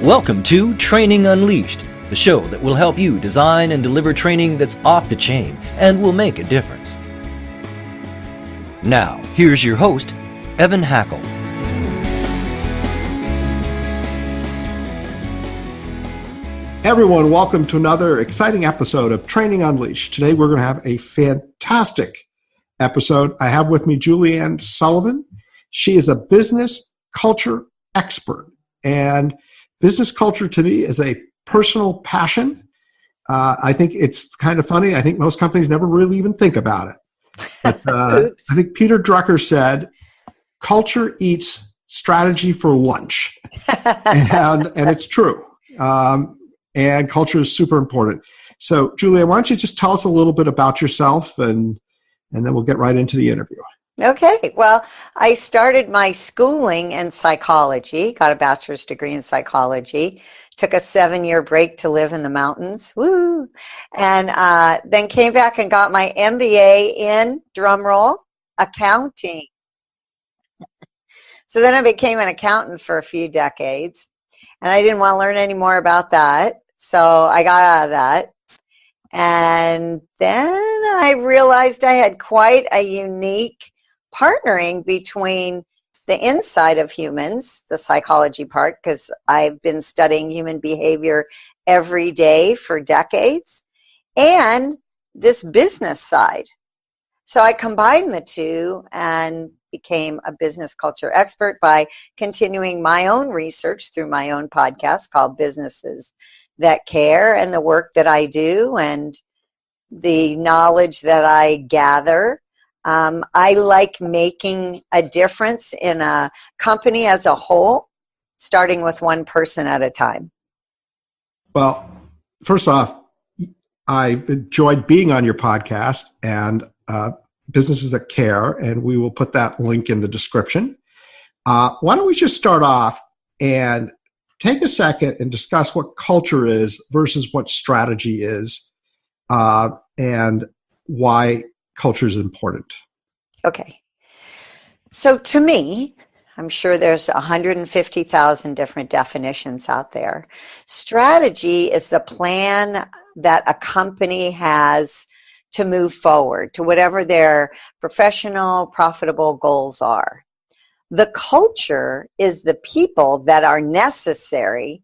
Welcome to Training Unleashed, the show that will help you design and deliver training that's off the chain and will make a difference. Now, here's your host, Evan Hackle. Everyone, welcome to another exciting episode of Training Unleashed. Today we're going to have a fantastic episode. I have with me Julianne Sullivan. She is a business culture expert, and business culture to me is a personal passion. I think it's kind of funny. I think most companies never really even think about it. But, I think Peter Drucker said, culture eats strategy for lunch. and it's true. And culture is super important. So, Julia, why don't you just tell us a little bit about yourself, and then we'll get right into the interview. Okay. Well, I started my schooling in psychology, got a bachelor's degree in psychology, took a 7-year break to live in the mountains, woo, and then came back and got my MBA in, drumroll, accounting. So then I became an accountant for a few decades. And I didn't want to learn any more about that. So I got out of that. And then I realized I had quite a unique partnering between the inside of humans, the psychology part, because I've been studying human behavior every day for decades, and this business side. So I combined the two and became a business culture expert by continuing my own research through my own podcast called Businesses That Care, and the work that I do and the knowledge that I gather. I like making a difference in a company as a whole, starting with one person at a time. Well, first off, I've enjoyed being on your podcast, and Businesses That Care, and we will put that link in the description. Why don't we just start off and take a second and discuss what culture is versus what strategy is, and why culture is important. Okay. So to me, I'm sure there's 150,000 different definitions out there. Strategy is the plan that a company has to move forward to whatever their professional, profitable goals are. The culture is the people that are necessary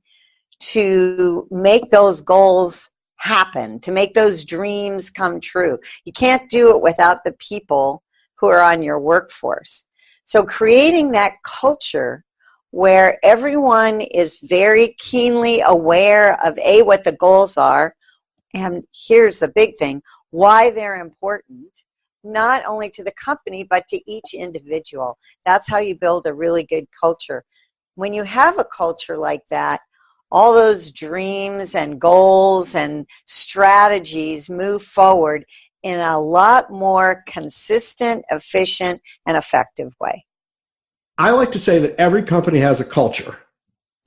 to make those goals happen, to make those dreams come true. You can't do it without the people who are on your workforce. So creating that culture where everyone is very keenly aware of what the goals are, and here's the big thing, why they're important, not only to the company, but to each individual. That's how you build a really good culture. When you have a culture like that, all those dreams and goals and strategies move forward in a lot more consistent, efficient, and effective way. I like to say that every company has a culture.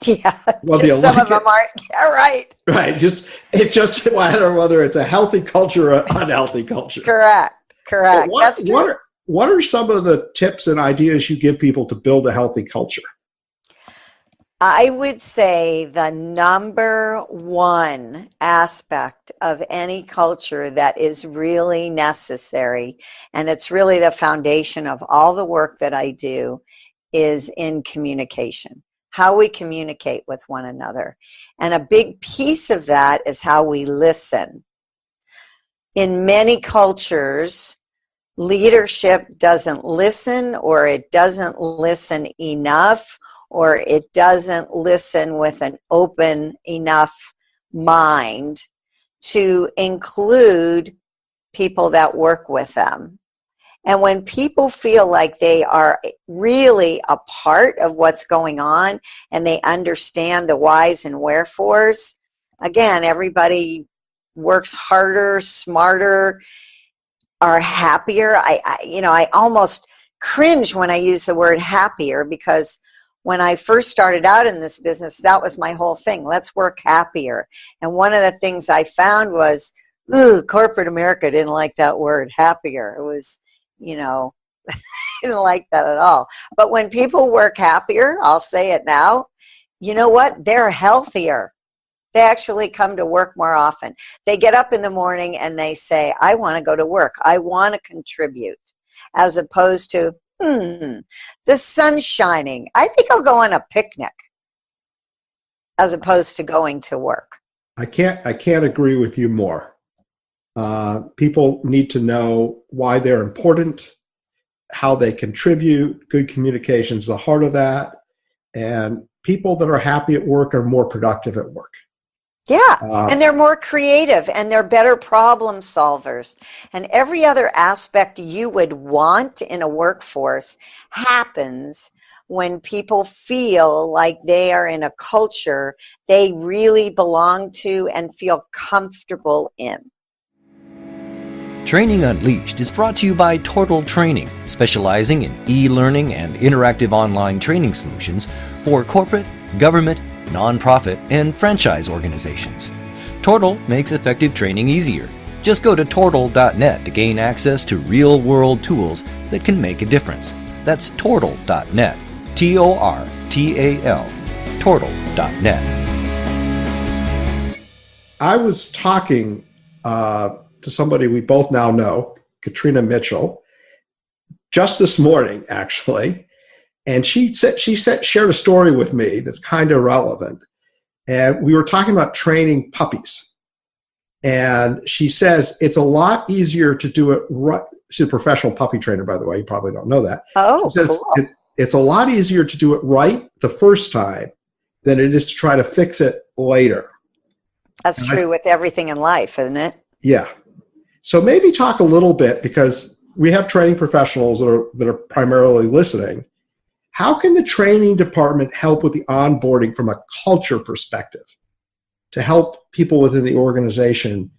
Yeah, just some of them aren't. Yeah, right. Right. It's just whether it's a healthy culture or unhealthy culture. Correct. That's true. What are some of the tips and ideas you give people to build a healthy culture? I would say the number one aspect of any culture that is really necessary, and it's really the foundation of all the work that I do, is in communication. How we communicate with one another. And a big piece of that is how we listen. In many cultures, leadership doesn't listen, or it doesn't listen enough, or it doesn't listen with an open enough mind to include people that work with them. And when people feel like they are really a part of what's going on and they understand the whys and wherefores, again, everybody works harder, smarter, are happier. I almost cringe when I use the word happier, because when I first started out in this business, that was my whole thing. Let's work happier. And one of the things I found was, corporate America didn't like that word, happier. It was, I didn't like that at all. But when people work happier, I'll say it now, you know what? They're healthier. They actually come to work more often. They get up in the morning and they say, I want to go to work. I want to contribute, as opposed to, the sun's shining. I think I'll go on a picnic, as opposed to going to work. I can't agree with you more. People need to know why they're important, how they contribute. Good communication is the heart of that. And people that are happy at work are more productive at work. Yeah, and they're more creative and they're better problem solvers. And every other aspect you would want in a workforce happens when people feel like they are in a culture they really belong to and feel comfortable in. Training Unleashed is brought to you by Tortal Training, specializing in e-learning and interactive online training solutions for corporate, government, nonprofit, and franchise organizations. Tortal makes effective training easier. Just go to tortal.net to gain access to real-world tools that can make a difference. That's tortal.net. Tortal. Tortal.net. I was talking to somebody we both now know, Katrina Mitchell, just this morning, actually. And she shared a story with me that's kind of relevant. And we were talking about training puppies. And she says it's a lot easier to do it right. She's a professional puppy trainer, by the way. You probably don't know that. Oh, she says cool. It's a lot easier to do it right the first time than it is to try to fix it later. That's true with everything in life, isn't it? Yeah. So maybe talk a little bit, because we have training professionals that are primarily listening. How can the training department help with the onboarding from a culture perspective to help people within the organization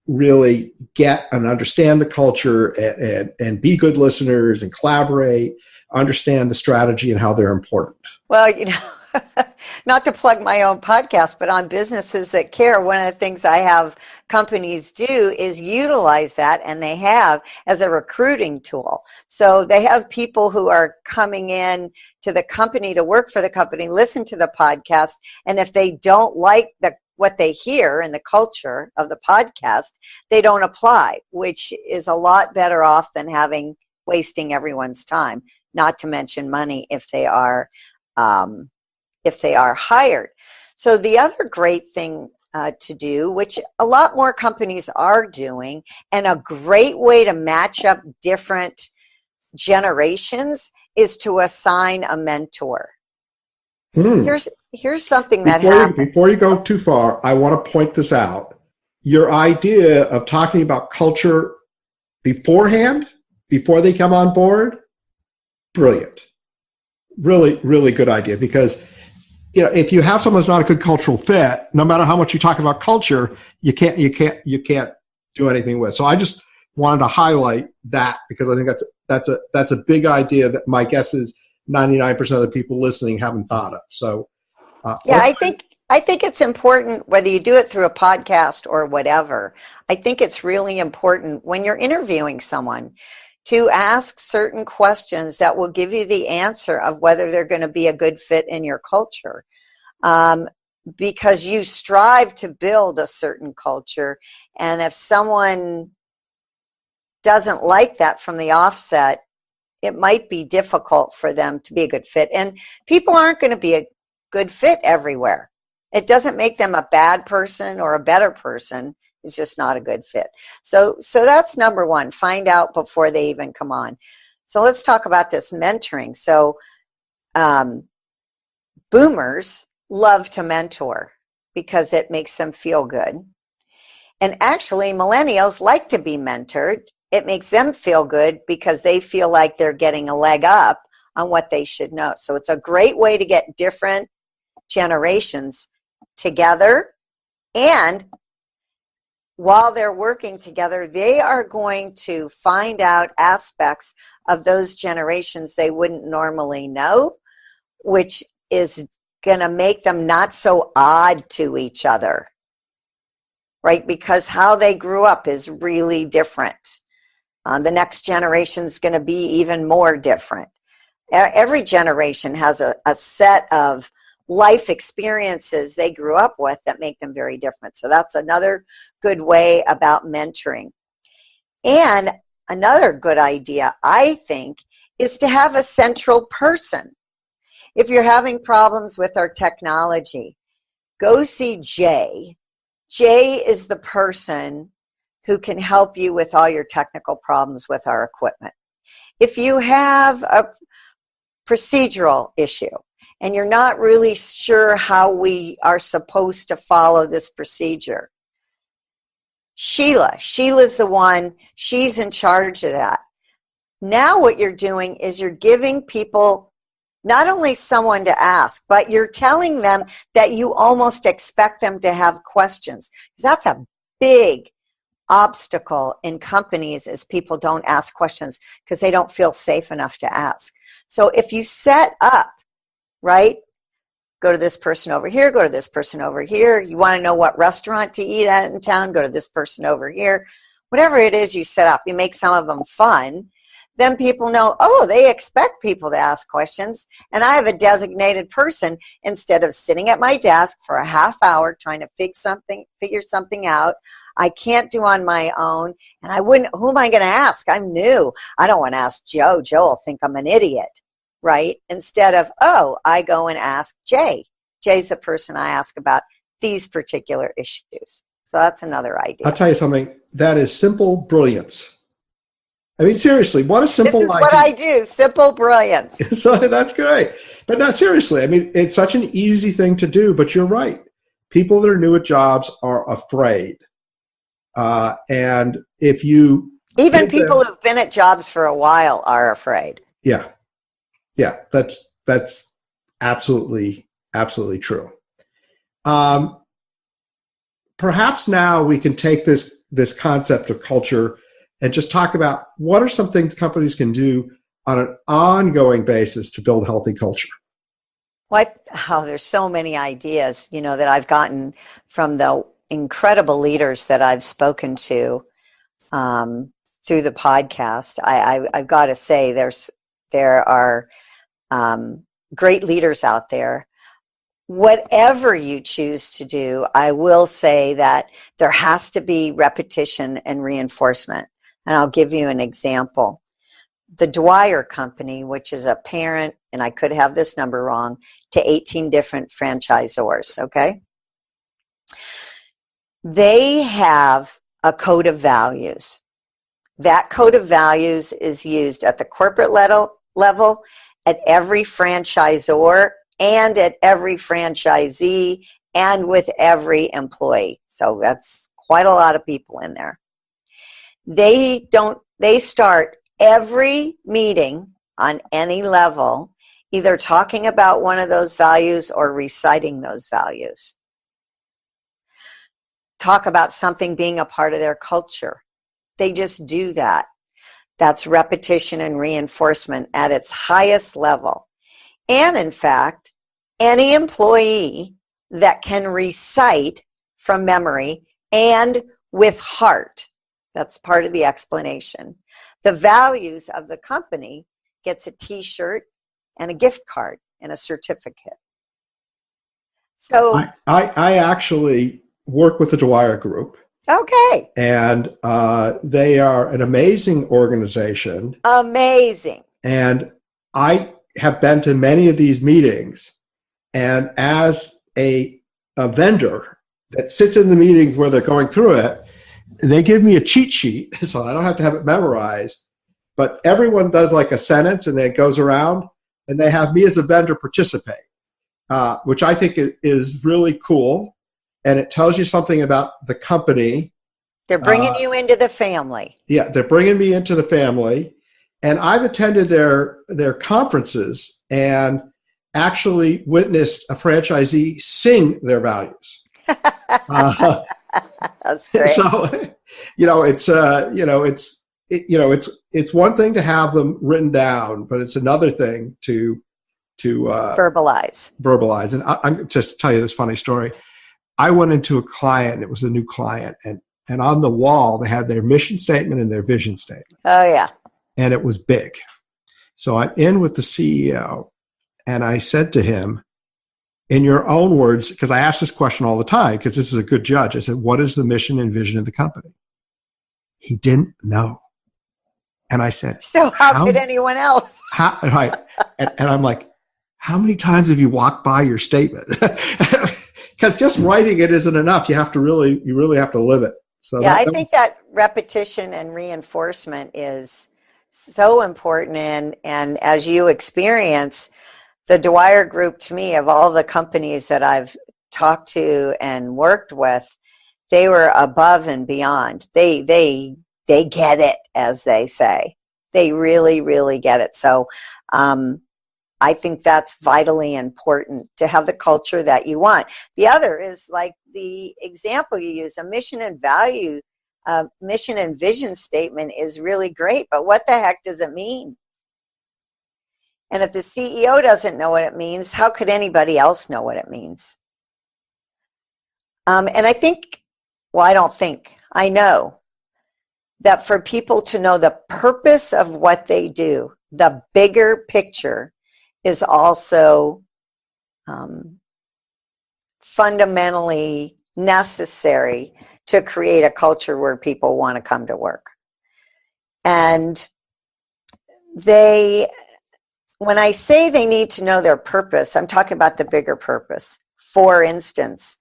really get and understand the culture and be good listeners and collaborate, understand the strategy and how they're important? Well, not to plug my own podcast, but on Businesses That Care, one of the things I have companies do is utilize that, and they have, as a recruiting tool. So they have people who are coming in to the company to work for the company, listen to the podcast, and if they don't like what they hear in the culture of the podcast, they don't apply, which is a lot better off than wasting everyone's time, not to mention money if they are hired. So the other great thing to do, which a lot more companies are doing, and a great way to match up different generations, is to assign a mentor. Here's something that happens. Before you go too far, I want to point this out. Your idea of talking about culture beforehand, before they come on board, brilliant. Really, really good idea, because if you have someone who's not a good cultural fit, no matter how much you talk about culture, you can't do anything with. So I just wanted to highlight that, because I think that's a big idea that my guess is 99% of the people listening haven't thought of. So I think it's important, whether you do it through a podcast or whatever. I think it's really important when you're interviewing someone to ask certain questions that will give you the answer of whether they're going to be a good fit in your culture. Because you strive to build a certain culture, and if someone doesn't like that from the offset, it might be difficult for them to be a good fit. And people aren't going to be a good fit everywhere. It doesn't make them a bad person or a better person. It's just not a good fit. So that's number one. Find out before they even come on. So let's talk about this mentoring. So boomers love to mentor because it makes them feel good. And actually, millennials like to be mentored. It makes them feel good because they feel like they're getting a leg up on what they should know. So it's a great way to get different generations together, and while they're working together, they are going to find out aspects of those generations they wouldn't normally know, which is going to make them not so odd to each other, right? Because how they grew up is really different. The next generation is going to be even more different. Every generation has a set of life experiences they grew up with that make them very different. So that's another good way about mentoring. And another good idea, I think, is to have a central person. If you're having problems with our technology, go see Jay. Jay is the person who can help you with all your technical problems with our equipment. If you have a procedural issue and you're not really sure how we are supposed to follow this procedure, Sheila's the one, she's in charge of that. Now what you're doing is you're giving people not only someone to ask, but you're telling them that you almost expect them to have questions. Because that's a big obstacle in companies, is people don't ask questions because they don't feel safe enough to ask. So if you set up, right, go to this person over here, go to this person over here. You want to know what restaurant to eat at in town, go to this person over here. Whatever it is you set up, you make some of them fun. Then people know, oh, they expect people to ask questions, and I have a designated person instead of sitting at my desk for a half hour trying to figure something out I can't do on my own, and who am I going to ask? I'm new. I don't want to ask Joe. Joe will think I'm an idiot, right? Instead of, oh, I go and ask Jay. Jay's the person I ask about these particular issues. So that's another idea. I'll tell you something. That is simple brilliance. I mean, seriously, what a simple idea. This is what I do, simple brilliance. So that's great. But no, seriously, I mean, it's such an easy thing to do, but you're right. People that are new at jobs are afraid. And if you... Even people who've been at jobs for a while are afraid. Yeah. Yeah, that's absolutely true. Perhaps now we can take this concept of culture and just talk about what are some things companies can do on an ongoing basis to build healthy culture. Well, there's so many ideas, that I've gotten from the incredible leaders that I've spoken to through the podcast. I've got to say, there are great leaders out there. Whatever you choose to do, I will say that there has to be repetition and reinforcement. And I'll give you an example. The Dwyer Company, which is a parent, and I could have this number wrong, to 18 different franchisors, okay? They have a code of values. That code of values is used at the corporate level, at every franchisor, and at every franchisee, and with every employee. So that's quite a lot of people in there. They start every meeting on any level either talking about one of those values or reciting those values. Talk about something being a part of their culture. They just do that. That's repetition and reinforcement at its highest level. And in fact, any employee that can recite from memory and with heart, that's part of the explanation, the values of the company, gets a t-shirt and a gift card and a certificate. So I actually work with the Dwyer Group. Okay. And they are an amazing organization. Amazing. And I have been to many of these meetings. And as a vendor that sits in the meetings where they're going through it, they give me a cheat sheet, so I don't have to have it memorized. But everyone does like a sentence, and then it goes around, and they have me as a vendor participate, which I think is really cool. And it tells you something about the company. They're bringing you into the family. Yeah, they're bringing me into the family. And I've attended their conferences and actually witnessed a franchisee sing their values. That's great. So, it's one thing to have them written down, but it's another thing to verbalize. And I'm just tell you this funny story. I went into a client, it was a new client, and on the wall they had their mission statement and their vision statement. Oh, yeah. And it was big. So I'm in with the CEO, and I said to him, in your own words, because I ask this question all the time, because this is a good judge. I said, what is the mission and vision of the company? He didn't know. And I said, so how could anyone else? Right. And I'm like, how many times have you walked by your statement? Because just writing it isn't enough. You really have to live it. So yeah, I think that repetition and reinforcement is so important. And as you experience, the Dwyer Group, to me, of all the companies that I've talked to and worked with, they were above and beyond. They get it, as they say. They really, really get it. So I think that's vitally important to have the culture that you want. The other is like the example you use, a mission and vision statement is really great, but what the heck does it mean? And if the CEO doesn't know what it means, how could anybody else know what it means? And I know that for people to know the purpose of what they do, the bigger picture is also fundamentally necessary to create a culture where people want to come to work. And when I say they need to know their purpose, I'm talking about the bigger purpose. For instance,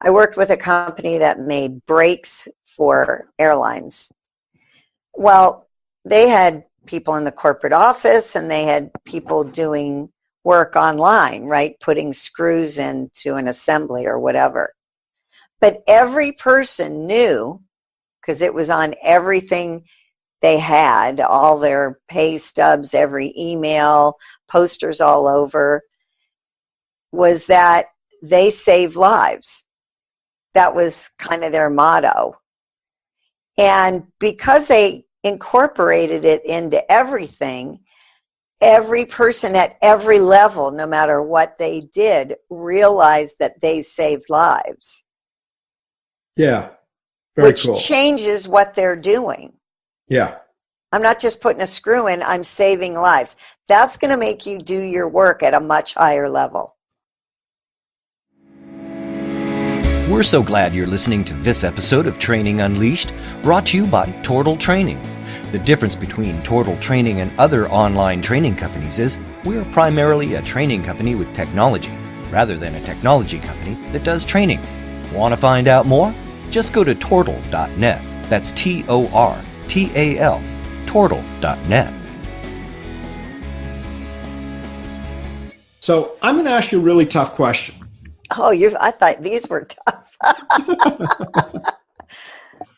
I worked with a company that made brakes for airlines. Well, they had people in the corporate office and they had people doing work online, right? Putting screws into an assembly or whatever. But every person knew, because it was on everything they had, all their pay stubs, every email, posters all over, was that they save lives. That was kind of their motto. And because they incorporated it into everything, every person at every level, no matter what they did, realized that they saved lives. Yeah. Very which cool. changes what they're doing. Yeah. I'm not just putting a screw in, I'm saving lives. That's going to make you do your work at a much higher level. We're so glad you're listening to this episode of Training Unleashed, brought to you by Tortal Training. The difference between Tortal Training and other online training companies is we're primarily a training company with technology, rather than a technology company that does training. Want to find out more? Just go to tortal.net. That's Tortal, tortal.net. So I'm going to ask you a really tough question. Oh, I thought these were tough.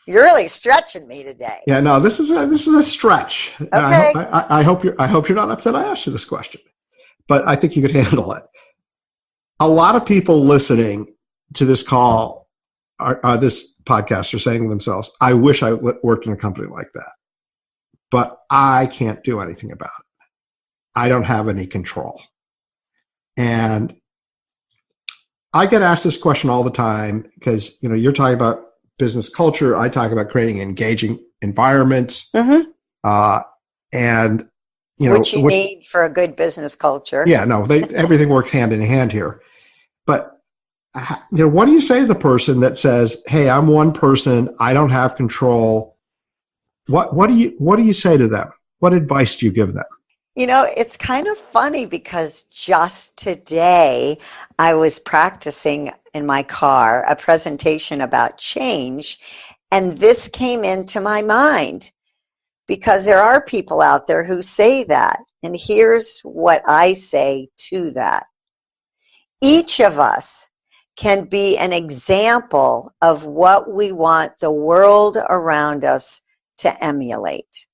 You're really stretching me today. Yeah, no, this is a stretch. Okay. I hope you're not upset I asked you this question, but I think you could handle it. A lot of people listening to this call, this podcast, are saying to themselves, "I wish I worked in a company like that, but I can't do anything about it. I don't have any control." And I get asked this question all the time because, you're talking about business culture. I talk about creating engaging environments. Mm-hmm. And, which you need for a good business culture. Yeah, no, everything works hand in hand here. But, what do you say to the person that says, "Hey, I'm one person. I don't have control." What do you say to them? What advice do you give them? It's kind of funny because just today I was practicing in my car a presentation about change, and this came into my mind because there are people out there who say that. And here's what I say to that. Each of us can be an example of what we want the world around us to emulate.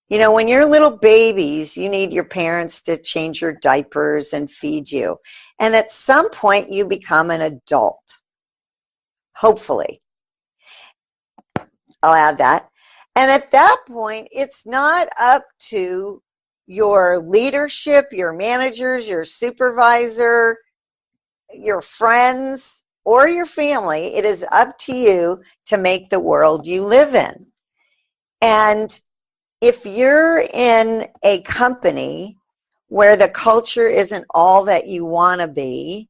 When you're little babies, you need your parents to change your diapers and feed you. And at some point, you become an adult. Hopefully. I'll add that. And at that point, it's not up to your leadership, your managers, your supervisor, your friends, or your family. It is up to you to make the world you live in. And if you're in a company where the culture isn't all that you want to be,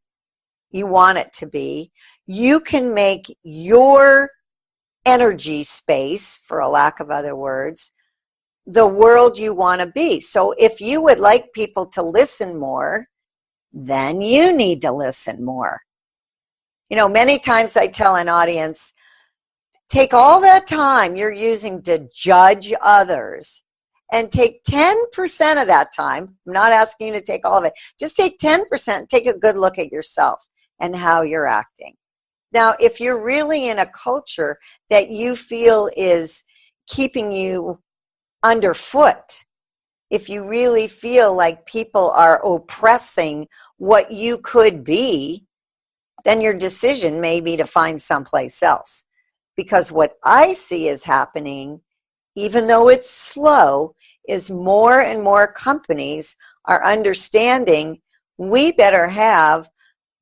you want it to be, you can make your energy space, for a lack of other words, the world you want to be. So if you would like people to listen more, then you need to listen more. You know, many times I tell an audience, take all that time you're using to judge others and take 10% of that time. I'm not asking you to take all of it. Just take 10%, take a good look at yourself and how you're acting. Now, if you're really in a culture that you feel is keeping you underfoot, if you really feel like people are oppressing what you could be, then your decision may be to find someplace else. Because what I see is happening, even though it's slow, is more and more companies are understanding we better have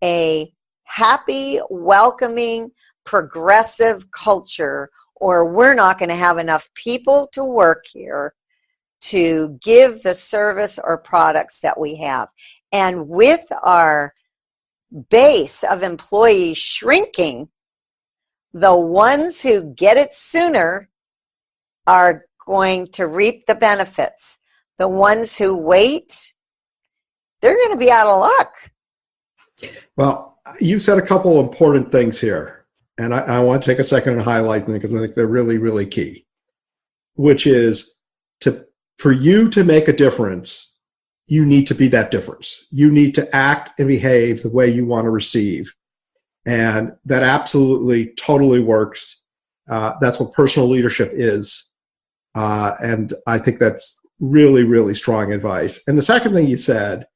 a happy, welcoming, progressive culture, or we're not going to have enough people to work here to give the service or products that we have. And with our base of employees shrinking, the ones who get it sooner are going to reap the benefits. The ones who wait, they're going to be out of luck. Well, you said a couple important things here, and I want to take a second and highlight them because I think they're really, really key, which is for you to make a difference, you need to be that difference. You need to act and behave the way you want to receive. And that absolutely, totally works. That's what personal leadership is. And I think that's really, really strong advice. And the second thing you said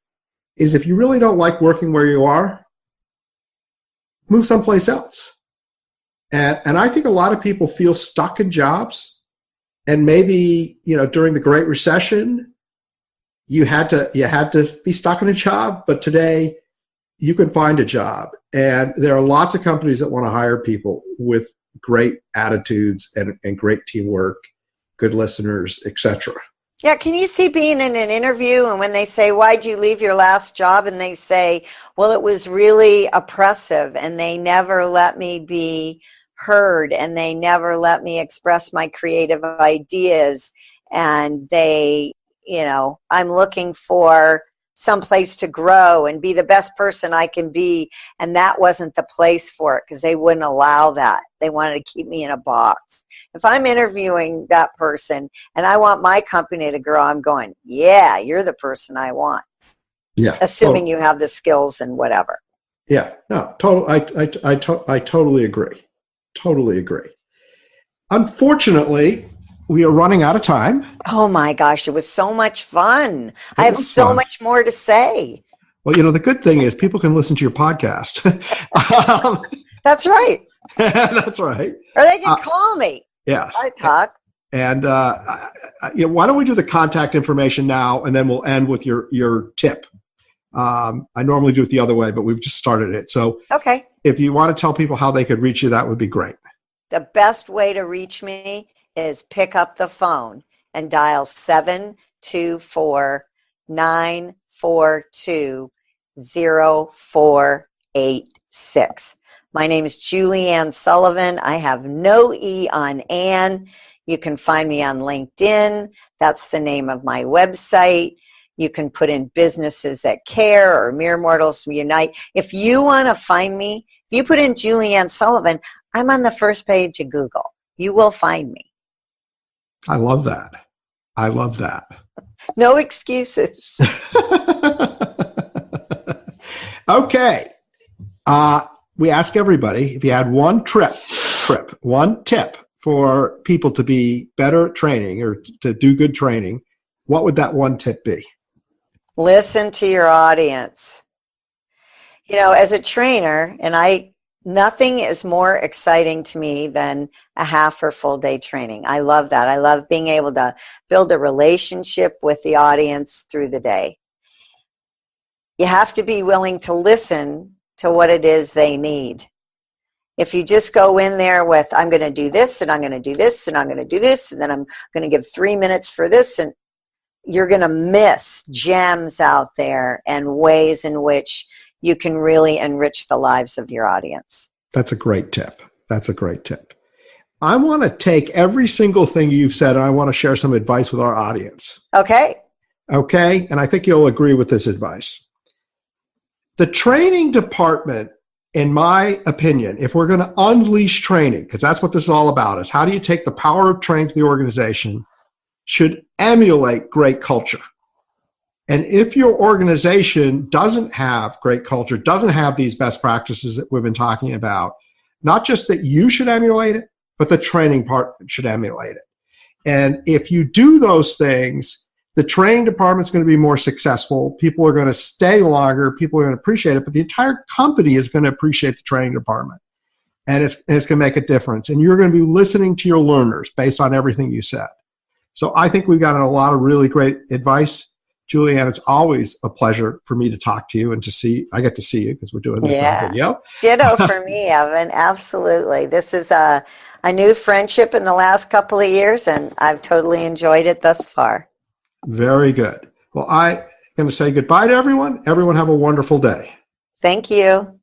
is if you really don't like working where you are, move someplace else. And I think a lot of people feel stuck in jobs. And maybe, during the Great Recession, you had to be stuck in a job, but today you can find a job. And there are lots of companies that want to hire people with great attitudes and great teamwork, good listeners, etc. Yeah, can you see being in an interview and when they say, why'd you leave your last job? And they say, well, it was really oppressive and they never let me be heard and they never let me express my creative ideas. And they, I'm looking for someplace to grow and be the best person I can be. And that wasn't the place for it because they wouldn't allow that. They wanted to keep me in a box. If I'm interviewing that person and I want my company to grow, I'm going, yeah, you're the person I want. Yeah. Assuming you have the skills and whatever. Yeah, no, I totally agree. Totally agree. Unfortunately, we are running out of time. Oh my gosh, it was so much fun. I have so much more to say. Well, the good thing is people can listen to your podcast. That's right. That's right. Or they can call me. Yes. I talk. And why don't we do the contact information now, and then we'll end with your tip. I normally do it the other way, but we've just started it. So okay. If you want to tell people how they could reach you, that would be great. The best way to reach me is pick up the phone and dial 724-942-0486. My name is Julianne Sullivan. I have no E on Ann. You can find me on LinkedIn. That's the name of my website. You can put in Businesses That Care or Mere Mortals Unite. If you want to find me, if you put in Julianne Sullivan, I'm on the first page of Google. You will find me. I love that. I love that. No excuses. Okay. We ask everybody if you had one tip for people to be better at training or to do good training, what would that one tip be? Listen to your audience. As a trainer, and nothing is more exciting to me than a half or full day training. I love that. I love being able to build a relationship with the audience through the day. You have to be willing to listen to what it is they need. If you just go in there with, I'm going to do this, and I'm going to do this, and I'm going to do this, and then I'm going to give 3 minutes for this, and you're going to miss gems out there and ways in which you can really enrich the lives of your audience. That's a great tip. That's a great tip. I want to take every single thing you've said and I want to share some advice with our audience. Okay. Okay. And I think you'll agree with this advice. The training department, in my opinion, if we're going to unleash training, because that's what this is all about, is how do you take the power of training to the organization, should emulate great culture. And if your organization doesn't have great culture, doesn't have these best practices that we've been talking about, not just that you should emulate it, but the training part should emulate it. And if you do those things, the training department's going to be more successful. People are going to stay longer. People are going to appreciate it. But the entire company is going to appreciate the training department. And it's going to make a difference. And you're going to be listening to your learners based on everything you said. So I think we've gotten a lot of really great advice. Julianne, it's always a pleasure for me to talk to you and to see. I get to see you because we're doing this on video. Ditto for me, Evan. Absolutely. This is a new friendship in the last couple of years, and I've totally enjoyed it thus far. Very good. Well, I'm going to say goodbye to everyone. Everyone have a wonderful day. Thank you.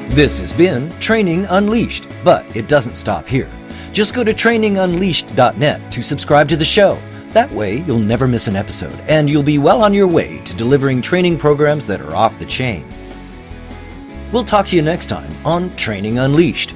This has been Training Unleashed, but it doesn't stop here. Just go to trainingunleashed.net to subscribe to the show. That way, you'll never miss an episode, and you'll be well on your way to delivering training programs that are off the chain. We'll talk to you next time on Training Unleashed.